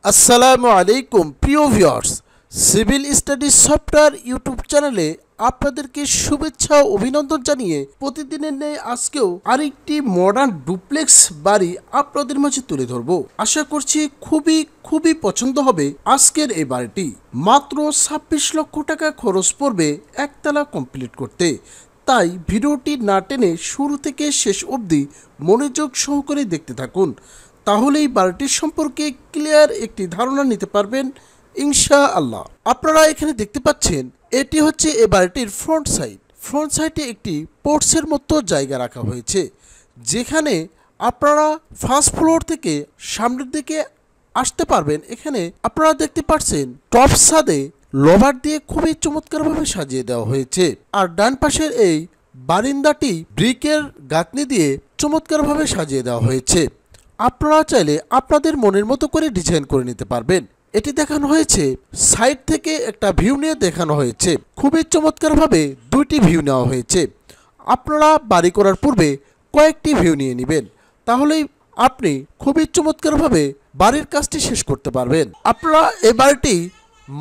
আসসালামু আলাইকুম প্রিয় viewers, civil studies software YouTube চ্যানেলে আপনাদেরকে শুভেচ্ছা ও অভিনন্দন জানিয়ে প্রতিদিনের ন্যায় আজকেও আরেকটি মডার্ন ডুপ্লেক্স বাড়ি আপনাদের মাঝে তুলে ধরব। আশা করছি খুবই পছন্দ হবে আজকের এই বাড়িটি। মাত্র 26 লক্ষ টাকা খরচ পড়বে একতলা কমপ্লিট করতে। তাই ভিডিওটি না টেনে শুরু থেকে শেষ অবধি মনোযোগ সহকারে দেখতে থাকুন, তাহলেই বাড়িটির সম্পর্কে ক্লিয়ার একটি ধারণা নিতে পারবেন ইনশাআল্লাহ। আপনারা এখানে দেখতে পাচ্ছেন এটি হচ্ছে এই বাড়িটির ফ্রন্ট সাইড। ফ্রন্ট সাইডে একটি পোর্টসের মতো জায়গা রাখা হয়েছে, যেখানে আপনারা ফার্স্ট ফ্লোর থেকে সামনের দিকে আসতে পারবেন। এখানে আপনারা দেখতে পাচ্ছেন টপ ছাদে লোভার দিয়ে খুবই চমৎকারভাবে সাজিয়ে দেওয়া হয়েছে। আর ডান পাশের এই বারিন্দাটি ব্রিকের গাঁথনি দিয়ে চমৎকারভাবে সাজিয়ে দেওয়া হয়েছে। আপনারা চাইলে আপনাদের মনের মতো করে ডিজাইন করে নিতে পারবেন। এটি দেখানো হয়েছে সাইড থেকে একটা ভিউ নিয়ে দেখানো হয়েছে। খুবই চমৎকারভাবে দুইটি ভিউ নেওয়া হয়েছে। আপনারা বাড়ি করার পূর্বে কয়েকটি ভিউ নিয়ে নেবেন, তাহলেই আপনি খুবই চমৎকারভাবে বাড়ির কাজটি শেষ করতে পারবেন। আপনারা এই বাড়িটি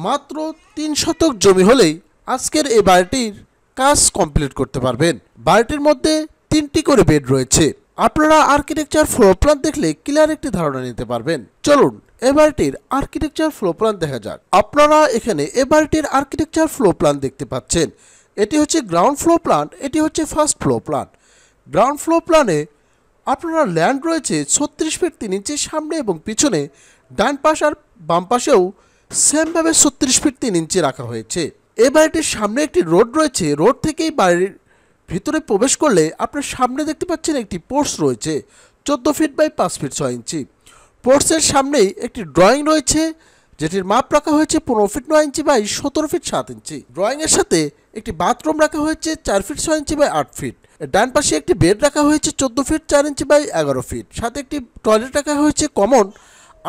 মাত্র 3 শতক জমি হলেই আজকের এই বাড়িটির কাজ কমপ্লিট করতে পারবেন। বাড়িটির মধ্যে 3টি করে বেড রয়েছে। আপনারা আর্কিটেকচার ফ্লোর প্ল্যান দেখলে ক্লিয়ার একটি ধারণা নিতে পারবেন। চলুন এই বাড়িটির আর্কিটেকচার ফ্লোর প্ল্যান দেখা যাক। আপনারা এখানে এই বাড়িটির আর্কিটেকচার ফ্লোর প্ল্যান দেখতে পাচ্ছেন। এটি হচ্ছে গ্রাউন্ড ফ্লোর প্ল্যান, এটি হচ্ছে first floor plan. Ground floor প্ল্যানে আপনারা ল্যান্ড রয়েছে 36 ফিট 3 ইঞ্চি সামনে এবং পিছনে। ডান পাশ আর বাম পাশেও সেমভাবে 36 ফিট 3 ইঞ্চি রাখা হয়েছে। এই বাড়িটির সামনে একটি রোড রয়েছে। রোড থেকেই বাড়ির ভিতরে প্রবেশ করলে আপনার সামনে দেখতে পাচ্ছেন একটি পোর্টস রয়েছে 14 ফিট বাই 5 ফিট 6 ইঞ্চি। পোর্টসের সামনেই একটি ড্রয়িং রয়েছে, যেটির মাপ রাখা হয়েছে 15 ফিট 9 ইঞ্চি বাই 17 ফিট 7 ইঞ্চি। ড্রয়িংয়ের সাথে একটি বাথরুম রাখা হয়েছে 4 ফিট 6 ইঞ্চি বাই 8 ফিট। ডান পাশে একটি বেড রাখা হয়েছে 14 ফিট 4 ইঞ্চি বাই 11 ফিট। সাথে একটি টয়লেট রাখা হয়েছে কমন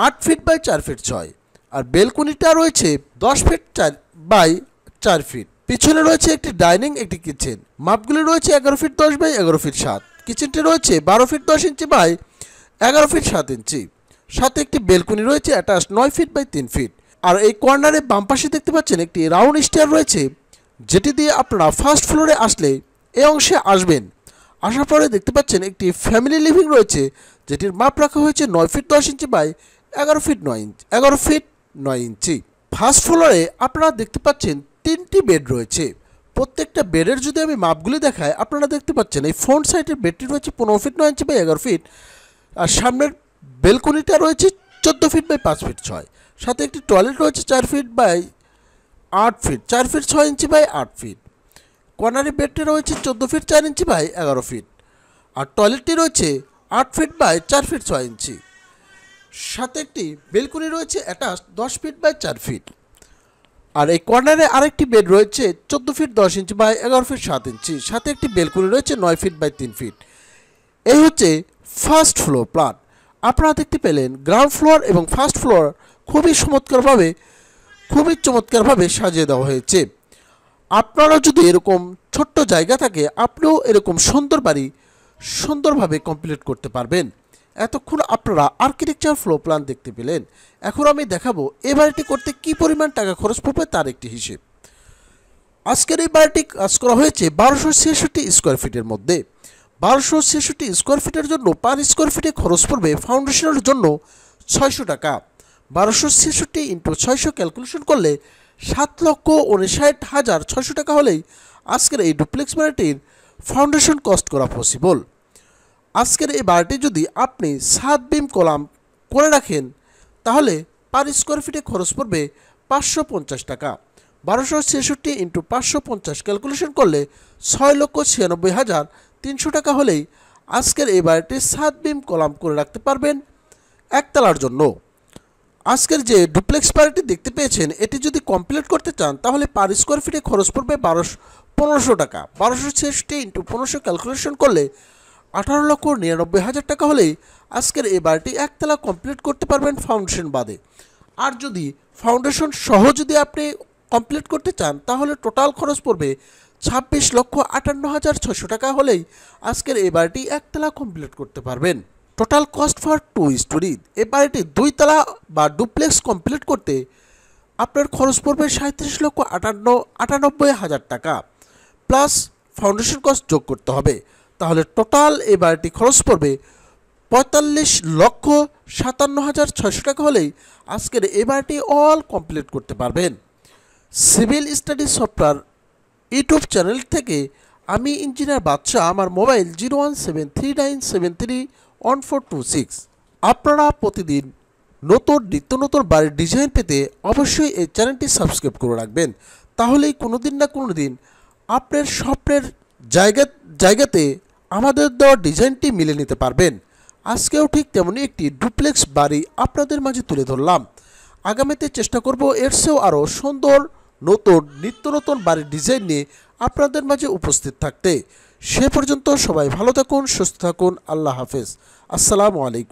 8 ফিট বাই 4 ফিট 6। আর বেলকনিটা রয়েছে 10 ফিট 4 বাই 4 ফিট। পিছনে রয়েছে একটি ডাইনিং, একটি কিচেন। মাপগুলি রয়েছে 11 ফিট 10 বাই 11 ফিট 7। কিচেনটি রয়েছে 12 ফিট 10 ইঞ্চি বাই 11 ফিট 7 ইঞ্চি। সাথে একটি বেলকনি রয়েছে অ্যাটাচ 9 ফিট বাই 3 ফিট। আর এই কর্নারে বাম পাশে দেখতে পাচ্ছেন একটি রাউন্ড স্টেয়ার রয়েছে, যেটি দিয়ে আপনারা ফার্স্ট ফ্লোরে আসলে এই অংশে আসবেন। আসার পরে দেখতে পাচ্ছেন একটি ফ্যামিলি লিভিং রয়েছে, যেটির মাপ রাখা হয়েছে 9 feet 10 inch by 11 feet 9 inch. First ফ্লোরে আপনারা দেখতে পাচ্ছেন 3টি বেড রয়েছে। প্রত্যেকটা বেডের যদি আমি মাপগুলি দেখাই, আপনারা দেখতে পাচ্ছেন এই ফ্রন্ট সাইডের বেডটি রয়েছে 15 ফিট 9 ইঞ্চি বাই 11 ফিট। আর সামনের বেলকনিটা রয়েছে 14 ফিট বাই 5 ফিট 6। সাথে একটি টয়লেট রয়েছে 4 feet by 8 feet 4 feet 6 inch by 8 feet. কর্নারি বেডটি রয়েছে 14 ফিট 4 ইঞ্চি বাই 11 ফিট। আর টয়লেটটি রয়েছে 8 ফিট বাই 4 ফিট 6 ইঞ্চি। সাথে একটি বেলকনি রয়েছে অ্যাটাচ 10 ফিট বাই 4 ফিট। আর এই কর্নারে আরেকটি বেড রয়েছে 14 ফিট 10 ইঞ্চি বাই 11 ফিট 7 ইঞ্চি। সাথে একটি বেলকনি রয়েছে 9 ফিট বাই 3 ফিট। এই হচ্ছে ফার্স্ট ফ্লোর প্ল্যান। আপনারা দেখতে পেলেন গ্রাউন্ড ফ্লোর এবং ফার্স্ট ফ্লোর খুবই চমৎকারভাবে সাজিয়ে দেওয়া হয়েছে। আপনারা যদি এরকম ছোট্ট জায়গা থাকে, আপনিও এরকম সুন্দর বাড়ি সুন্দরভাবে কমপ্লিট করতে পারবেন। এতক্ষণ আপনারা আর্কিটেকচার ফ্লোর প্ল্যান দেখতে পেলেন। এখন আমি দেখাবো এই বাড়িটি করতে কি পরিমাণ টাকা খরচ পড়বে তার একটি হিসেব। আজকের এই বাড়িটি কাজ করা হয়েছে 1266 স্কোয়ার ফিটের মধ্যে। 1266 স্কোয়ার ফিটের জন্য পার স্কোয়ার ফিটে খরচ পড়বে ফাউন্ডেশনের জন্য 600 টাকা। 1266 ইন্টু 600 ক্যালকুলেশন করলে 7,59,600 টাকা হলেই আজকের এই ডুপ্লেক্স বাড়িটির ফাউন্ডেশন কস্ট করা পসিবল। আজকের এই বাড়িটি যদি আপনি 7 বিম কলাম করে রাখেন, তাহলে পার স্কোয়ার ফিটে খরচ পড়বে 550 টাকা। 1266 ইন্টু 550 ক্যালকুলেশন করলে 6,96,300 টাকা হলেই আজকের এই বাড়িটি 7 বিম কলাম করে রাখতে পারবেন একতলার জন্য। আজকের যে ডুপ্লেক্স বাড়িটি দেখতে পেয়েছেন, এটি যদি কমপ্লিট করতে চান, তাহলে পার স্কোয়ার ফিটে খরচ পড়বে 1500 টাকা। 1266 ইন্টু 1500 ক্যালকুলেশন করলে 18,99,000 টাকা হলেই আজকের এই বাড়িটি একতলা কমপ্লিট করতে পারবেন ফাউন্ডেশন বাদে। আর যদি ফাউন্ডেশন সহ যদি আপনি কমপ্লিট করতে চান, তাহলে টোটাল খরচ পড়বে 26,58,600 টাকা হলেই আজকের এই বাড়িটি একতলা কমপ্লিট করতে পারবেন। Total cost for 2 story. এই বাড়িটি 2 তলা বা ডুপ্লেক্স কমপ্লিট করতে আপনার খরচ পড়বে 37,98,000 টাকা প্লাস ফাউন্ডেশন কস্ট যোগ করতে হবে। তাহলে টোটাল এই বাড়িটি খরচ পড়বে 45,57,600 টাকা হলেই আজকের এই বাড়িটি অল কমপ্লিট করতে পারবেন। Civil study software YouTube channel থেকে আমি ইঞ্জিনিয়ার বাদশাহ, আমার মোবাইল 0173973142 আপনারা প্রতিদিন নিত্য নতুন বাড়ির ডিজাইন পেতে অবশ্যই এই চ্যানেলটি সাবস্ক্রাইব করে রাখবেন। তাহলেই কোনোদিন না কোনো দিন আপনার স্বপ্নের জায়গাতে আমাদের দেওয়া ডিজাইনটি মিলে নিতে পারবেন। আজকেও ঠিক তেমনই একটি ডুপ্লেক্স বাড়ি আপনাদের মাঝে তুলে ধরলাম। আগামীতে চেষ্টা করব এর চেয়েও আরও সুন্দর নিত্য নতুন বাড়ির ডিজাইন নিয়ে আপনাদের মাঝে উপস্থিত থাকতে। সে পর্যন্ত সবাই ভালো থাকুন, সুস্থ থাকুন। আল্লাহ হাফেজ। আসসালামু আলাইকুম।